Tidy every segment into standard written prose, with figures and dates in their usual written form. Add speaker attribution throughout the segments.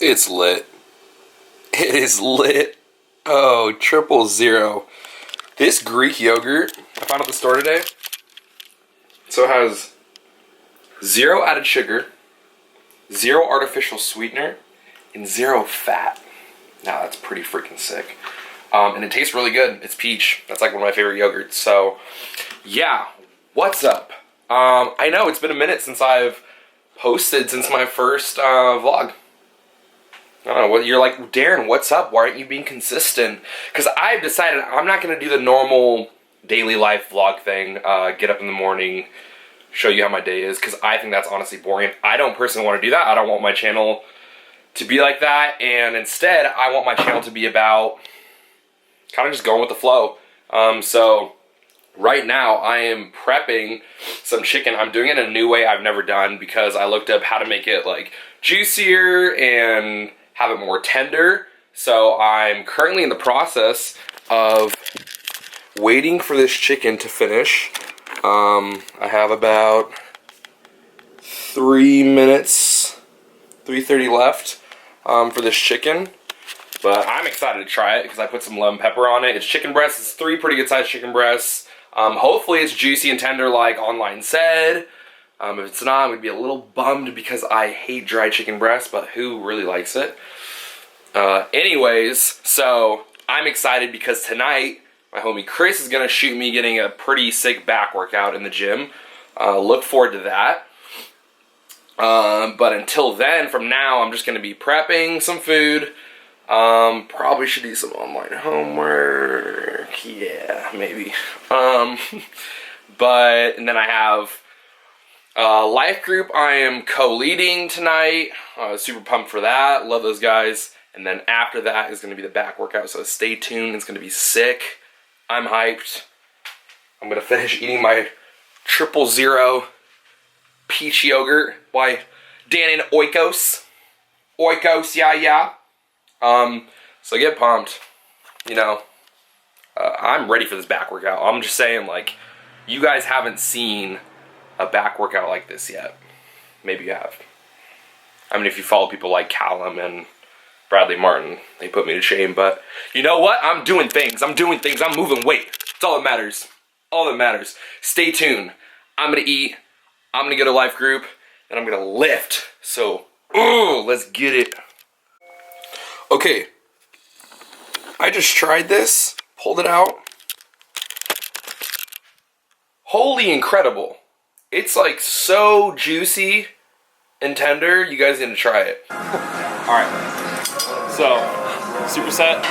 Speaker 1: It's lit. It is lit. Oh, 000. This Greek yogurt I found at the store today. So it has 0 added sugar, 0 artificial sweetener, and 0 fat. Now that's pretty freaking sick. And it tastes really good. It's peach. That's like one of my favorite yogurts. So yeah, what's up? I know it's been a minute since I've posted since my first vlog. I don't know what you're like, Darren, what's up? Why aren't you being consistent? Because I've decided I'm not going to do the normal daily life vlog thing. Get up in the morning, show you how my day is, because I think that's honestly boring. I don't personally want to do that. I don't want my channel to be like that, and instead I want my channel to be about kind of just going with the flow. So right now I am prepping some chicken. I'm doing it in a new way I've never done because I looked up how to make it like juicier and have it more tender. So I'm currently in the process of waiting for this chicken to finish. I have about 3 minutes, 3:30 left for this chicken. But I'm excited to try it because I put some lemon pepper on it. It's chicken breasts. It's 3 pretty good sized chicken breasts. Hopefully it's juicy and tender like online said. If it's not, I'm going to be a little bummed because I hate dry chicken breasts, but who really likes it? Anyways, so I'm excited because tonight my homie Chris is going to shoot me getting a pretty sick back workout in the gym. Look forward to that. But until then, from now, I'm just going to be prepping some food. Probably should do some online homework. Yeah, maybe. But, and then I have life group I am co-leading tonight. Super pumped for that. Love those guys. And then after that is going to be the back workout, so stay tuned. It's going to be sick. I'm hyped. I'm going to finish eating my 000 peach yogurt by Dan and Oikos. Oikos, yeah. So get pumped. You know, I'm ready for this back workout. I'm just saying, like, you guys haven't seen a back workout like this yet. Maybe you have. I mean, if you follow people like Callum and Bradley Martin, they put me to shame, but you know what? I'm doing things. I'm moving weight. That's all that matters. All that matters. Stay tuned. I'm gonna eat. I'm gonna go to life group, and I'm gonna lift. So, let's get it. Okay. I just tried this, pulled it out. Holy incredible. It's like so juicy and tender. You guys need to try it. Alright. So, superset,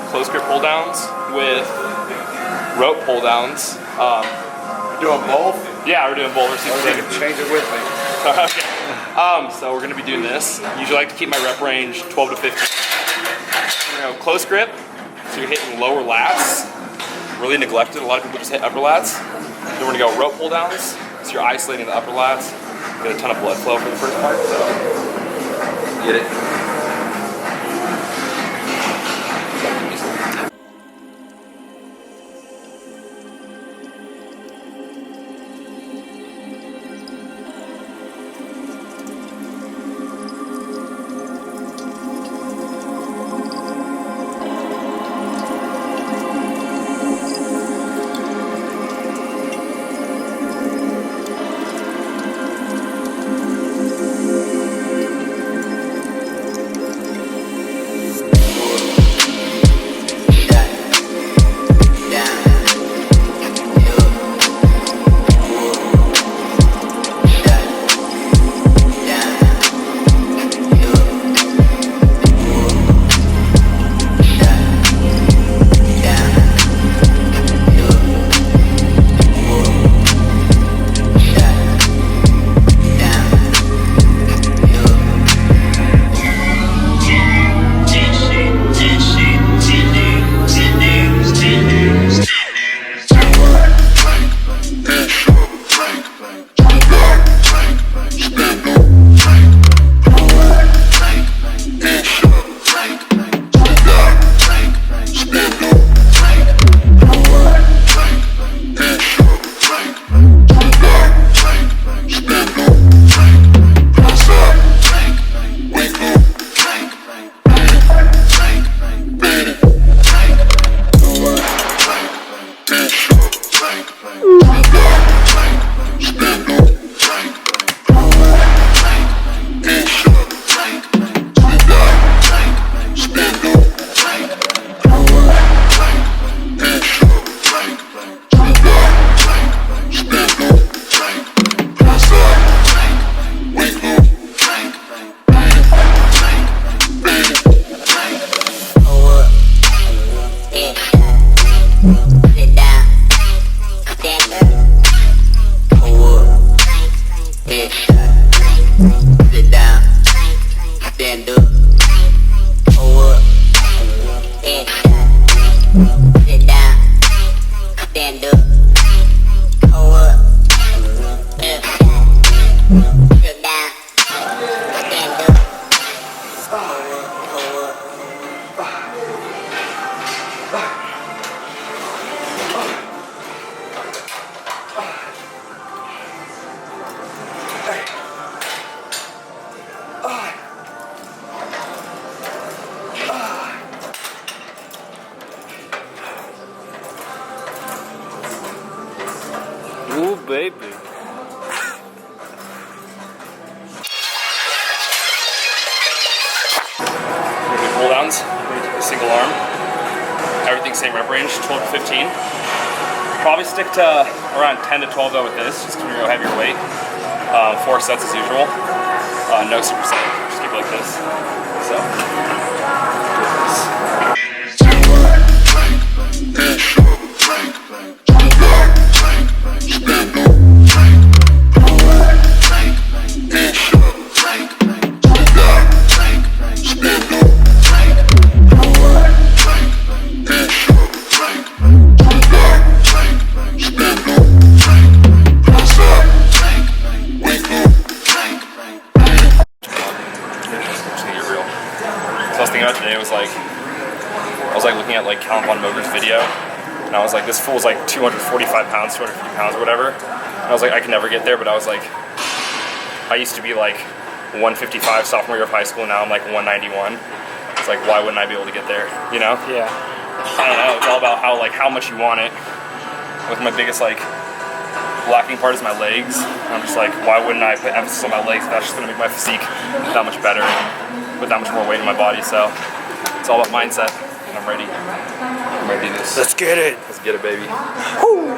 Speaker 1: close grip pull downs with rope pull downs.
Speaker 2: Doing both?
Speaker 1: Yeah, we're doing both. We're supersetting.
Speaker 2: Change it with me.
Speaker 1: Okay. So we're going to be doing this. Usually I like to keep my rep range 12 to 15. We're going to go close grip, so you're hitting lower lats. Really neglected. A lot of people just hit upper lats. Then we're going to go rope pull downs, so you're isolating the upper lats. Get a ton of blood flow for the first part. So get it.
Speaker 3: single arm. Everything's same rep range, 12 to 15. Probably stick to around 10 to 12 though with this, just to go heavier weight. 4 sets as usual. No superset, just keep it like this. So, video, and I was like, this fool's like 245 pounds, 250 pounds or whatever, and I was like, I can never get there, but I was like, I used to be like 155 sophomore year of high school, now I'm like 191. It's like, why wouldn't I be able to get there, you know?
Speaker 4: Yeah.
Speaker 3: I don't know, it's all about how much you want it. With my biggest like lacking part is my legs. I'm just like, why wouldn't I put emphasis on my legs? That's just gonna make my physique that much better, put that much more weight in my body, so it's all about mindset, and I'm ready. I'm ready to do this.
Speaker 4: Let's get it.
Speaker 3: Let's get it, baby.
Speaker 4: Woo.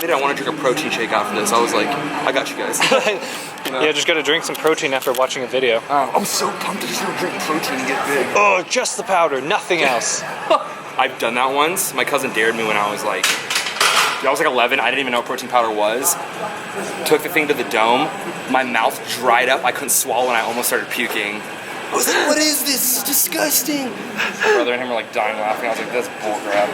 Speaker 1: I want to drink a protein shake after this. I was like, I got you guys. You know?
Speaker 4: Yeah, just gotta drink some protein after watching a video.
Speaker 1: I'm so pumped to just drink protein and get big.
Speaker 4: Oh, just the powder, nothing else.
Speaker 1: I've done that once. My cousin dared me when I was like 11. I didn't even know what protein powder was. Took the thing to the dome. My mouth dried up. I couldn't swallow and I almost started puking. I was like, what is this? It's disgusting. My brother and him were like dying laughing. I was like, that's bullcrap.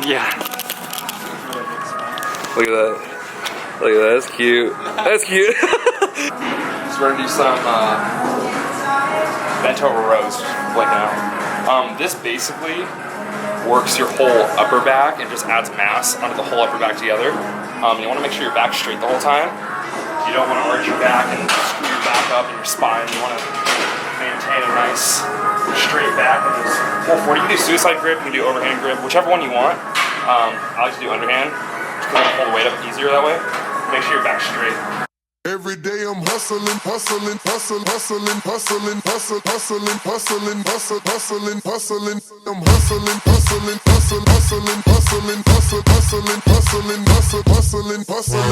Speaker 4: Yeah.
Speaker 1: Look at that. Look at that. That's cute. That's cute. So we're gonna do some bent over rows right now. This basically works your whole upper back and just adds mass onto the whole upper back together. You want to make sure your back's straight the whole time. You don't want to arch your back and screw your back up and your spine. You want to maintain a nice straight back and just pull forward. You can do suicide grip, you can do overhand grip, whichever one you want. I like to do underhand, just because I can pull the weight up easier that way. Make sure your back's straight.
Speaker 5: Every day I'm hustling, hustling, hustling, hustling, hustling, hustling, hustling, hustling, hustling, hustling. I'm hustling, hustling, hustling, hustling, hustling, hustling, hustling, hustling, hustling, hustling.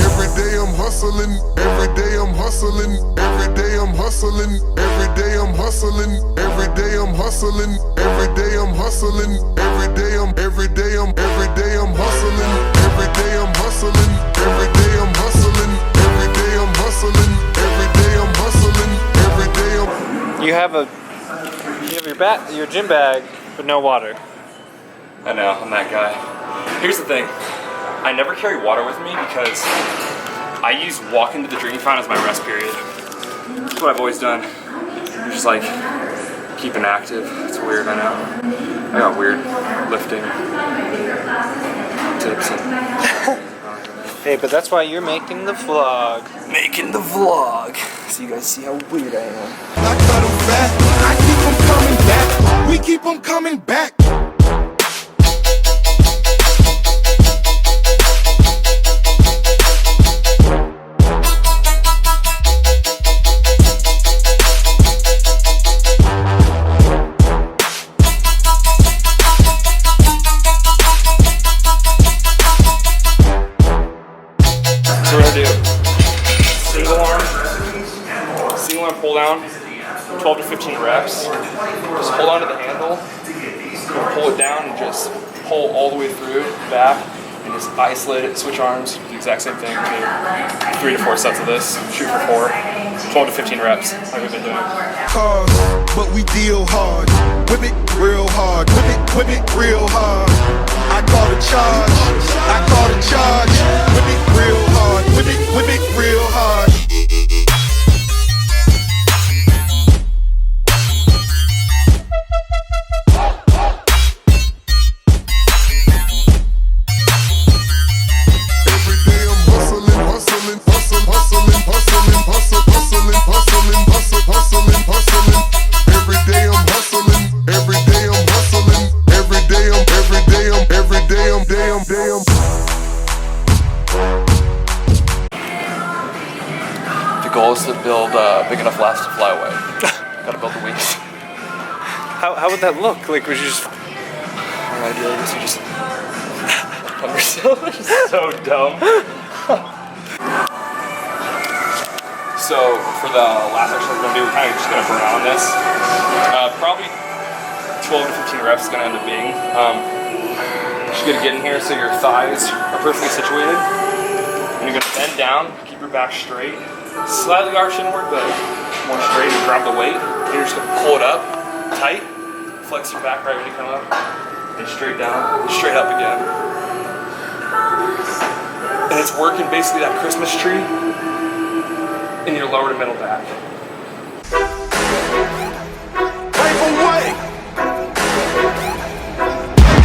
Speaker 5: Every day I'm hustling, every day I'm hustling, every day I'm hustling, every day I'm hustling, every day I'm hustling, every day I'm hustling, every day I'm hustling, every day I'm hustling, every day I'm hustling, every day I'm hustling. Every day I'm hustling, every day I'm...
Speaker 4: You have your gym bag, but no water.
Speaker 3: I know, I'm that guy. Here's the thing. I never carry water with me because I use walking to the drinking fountain as my rest period. That's what I've always done. Just like keeping active. It's weird, I know. I got weird lifting tips and
Speaker 4: Hey, but that's why you're making the vlog.
Speaker 3: making the vlog. So you guys see how weird I am.
Speaker 5: I cut 'em fat, I keep 'em coming back. We keep 'em coming back.
Speaker 3: So we're gonna do single arm pull down, 12 to 15 reps. Just hold on to the handle, pull it down, and just pull all the way through, back, and just isolate it, switch arms, do the exact same thing. Do 3 to 4 sets of this, shoot for 4, 12 to 15 reps, like we've been doing.
Speaker 5: Cause, but we deal hard. Whip it real hard. Whip it real hard. I call the charge. I call the charge. Whip it real hard. Whip it real hard. Every day I'm hustling, hustling, hustling, hustling, hustling, hustling, hustling, hustling, hustling, hustling. Every day I'm hustling. Every day I'm hustling. Every day I'm damn.
Speaker 3: The goal is to build big enough lats to fly away. Gotta build the wings.
Speaker 4: How would that look? Like, would you just...
Speaker 3: Ideally, I guess you just pump yourself. It's so dumb. So for the last exercise we're gonna do, we're kind of just gonna burn on this. Probably 12 to 15 reps is gonna end up being. Just gonna get in here so your thighs are perfectly situated. And you're gonna bend down, keep your back straight, slightly arch inward, but more straight. And grab the weight. And you're just gonna pull it up tight, flex your back right when you come up, and straight down, straight up again. And it's working basically that Christmas tree in your lower to middle back.
Speaker 5: Break away.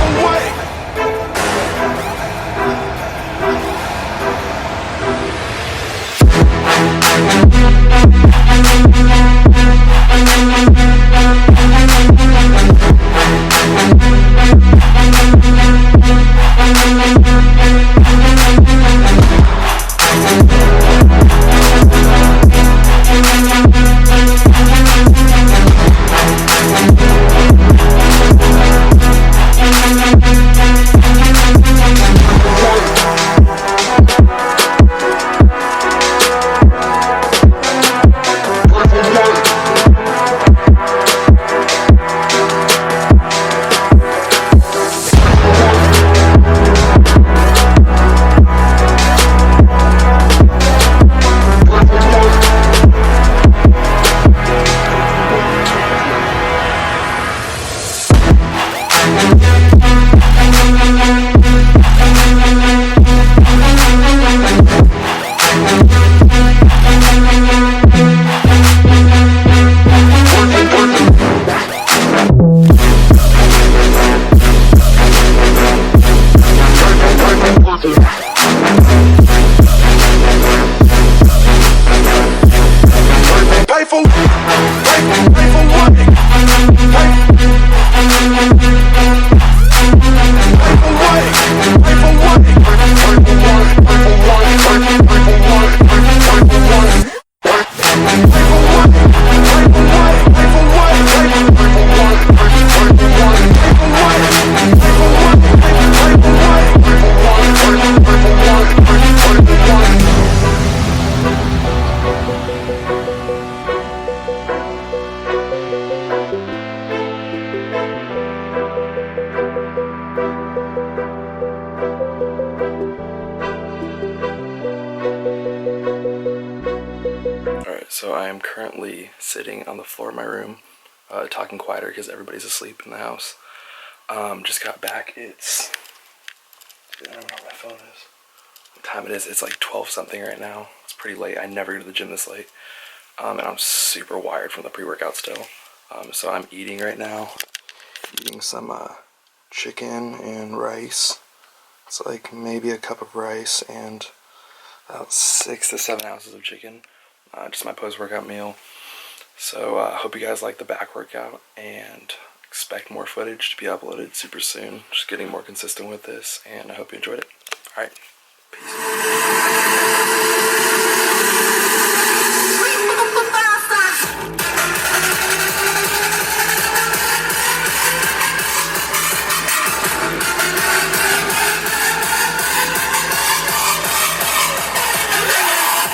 Speaker 5: Break away.
Speaker 3: So I am currently sitting on the floor of my room, talking quieter because everybody's asleep in the house. Just got back. It's, I don't know what my phone is. What time it is? It's like 12 something right now. It's pretty late. I never go to the gym this late. And I'm super wired from the pre-workout still.
Speaker 1: So I'm eating right now. Eating some chicken and rice. It's like maybe a cup of rice and about 6 to 7 ounces of chicken. Just my post-workout meal. So hope you guys like the back workout and expect more footage to be uploaded super soon. Just getting more consistent with this, and I hope you enjoyed it. Alright, peace.